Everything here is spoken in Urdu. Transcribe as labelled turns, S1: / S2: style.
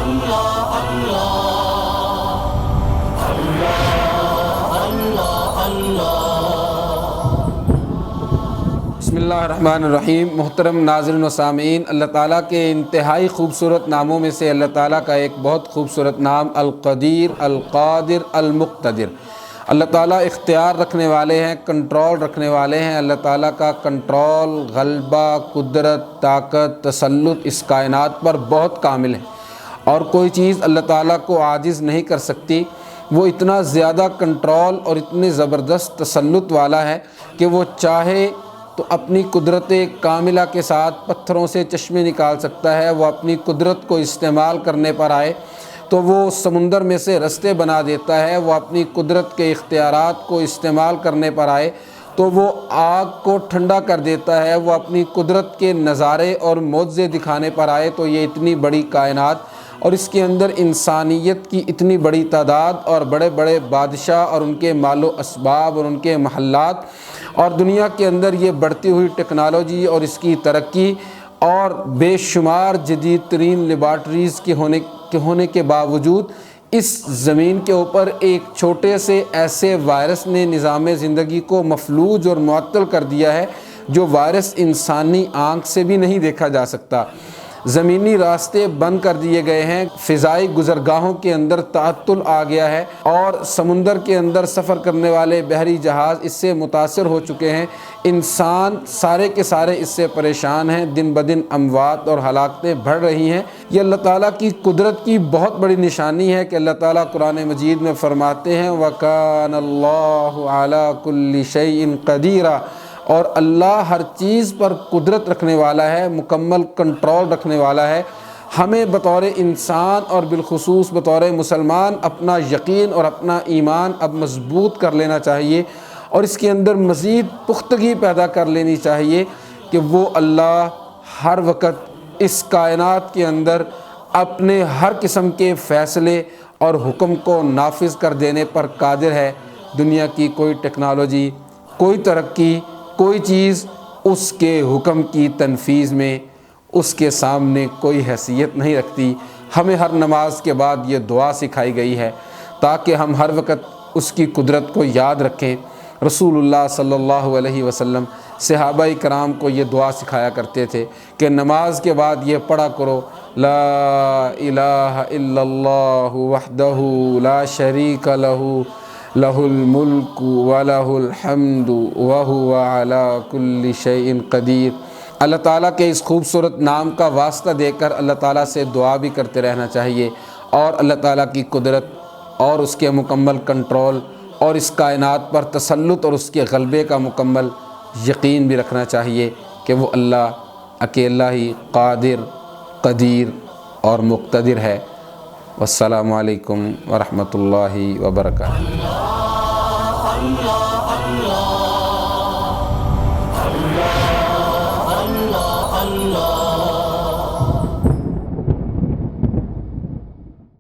S1: بسم اللہ الرحمن الرحیم۔ محترم ناظرین و سامعین، اللہ تعالیٰ کے انتہائی خوبصورت ناموں میں سے اللہ تعالیٰ کا ایک بہت خوبصورت نام القدیر، القادر، المقتدر۔ اللہ تعالیٰ اختیار رکھنے والے ہیں، کنٹرول رکھنے والے ہیں۔ اللہ تعالیٰ کا کنٹرول، غلبہ، قدرت، طاقت، تسلط اس کائنات پر بہت کامل ہے، اور کوئی چیز اللہ تعالیٰ کو عاجز نہیں کر سکتی۔ وہ اتنا زیادہ کنٹرول اور اتنے زبردست تسلط والا ہے کہ وہ چاہے تو اپنی قدرت کاملہ کے ساتھ پتھروں سے چشمے نکال سکتا ہے۔ وہ اپنی قدرت کو استعمال کرنے پر آئے تو وہ سمندر میں سے رستے بنا دیتا ہے۔ وہ اپنی قدرت کے اختیارات کو استعمال کرنے پر آئے تو وہ آگ کو ٹھنڈا کر دیتا ہے۔ وہ اپنی قدرت کے نظارے اور معجزے دکھانے پر آئے تو یہ اتنی بڑی کائنات اور اس کے اندر انسانیت کی اتنی بڑی تعداد اور بڑے بڑے بادشاہ اور ان کے مال و اسباب اور ان کے محلات، اور دنیا کے اندر یہ بڑھتی ہوئی ٹیکنالوجی اور اس کی ترقی اور بے شمار جدید ترین لیبارٹریز کے ہونے کے باوجود اس زمین کے اوپر ایک چھوٹے سے ایسے وائرس نے نظام زندگی کو مفلوج اور معطل کر دیا ہے جو وائرس انسانی آنکھ سے بھی نہیں دیکھا جا سکتا۔ زمینی راستے بند کر دیے گئے ہیں، فضائی گزرگاہوں کے اندر تعطل آ گیا ہے، اور سمندر کے اندر سفر کرنے والے بحری جہاز اس سے متاثر ہو چکے ہیں۔ انسان سارے کے سارے اس سے پریشان ہیں، دن بدن اموات اور ہلاکتیں بڑھ رہی ہیں۔ یہ اللہ تعالیٰ کی قدرت کی بہت بڑی نشانی ہے کہ اللہ تعالیٰ قرآن مجید میں فرماتے ہیں وَكَانَ اللَّهُ عَلَى كُلِّ شَيْءٍ قَدِيرًا، اور اللہ ہر چیز پر قدرت رکھنے والا ہے، مکمل کنٹرول رکھنے والا ہے۔ ہمیں بطور انسان اور بالخصوص بطور مسلمان اپنا یقین اور اپنا ایمان اب مضبوط کر لینا چاہیے، اور اس کے اندر مزید پختگی پیدا کر لینی چاہیے کہ وہ اللہ ہر وقت اس کائنات کے اندر اپنے ہر قسم کے فیصلے اور حکم کو نافذ کر دینے پر قادر ہے۔ دنیا کی کوئی ٹیکنالوجی، کوئی ترقی، کوئی چیز اس کے حکم کی تنفیذ میں اس کے سامنے کوئی حیثیت نہیں رکھتی۔ ہمیں ہر نماز کے بعد یہ دعا سکھائی گئی ہے تاکہ ہم ہر وقت اس کی قدرت کو یاد رکھیں۔ رسول اللہ صلی اللہ علیہ وسلم صحابہ کرام کو یہ دعا سکھایا کرتے تھے کہ نماز کے بعد یہ پڑھا کرو لا الہ الا اللہ وحدہ لا شریک لہ لہ الملک ولہ الحمد وہو علی کل شیء قدیر۔ اللہ تعالیٰ کے اس خوبصورت نام کا واسطہ دے کر اللہ تعالیٰ سے دعا بھی کرتے رہنا چاہیے، اور اللہ تعالیٰ کی قدرت اور اس کے مکمل کنٹرول اور اس کائنات پر تسلط اور اس کے غلبے کا مکمل یقین بھی رکھنا چاہیے کہ وہ اللہ اکیلا ہی قادر، قدیر اور مقتدر ہے۔ والسلام علیکم ورحمۃ اللہ وبرکاتہ۔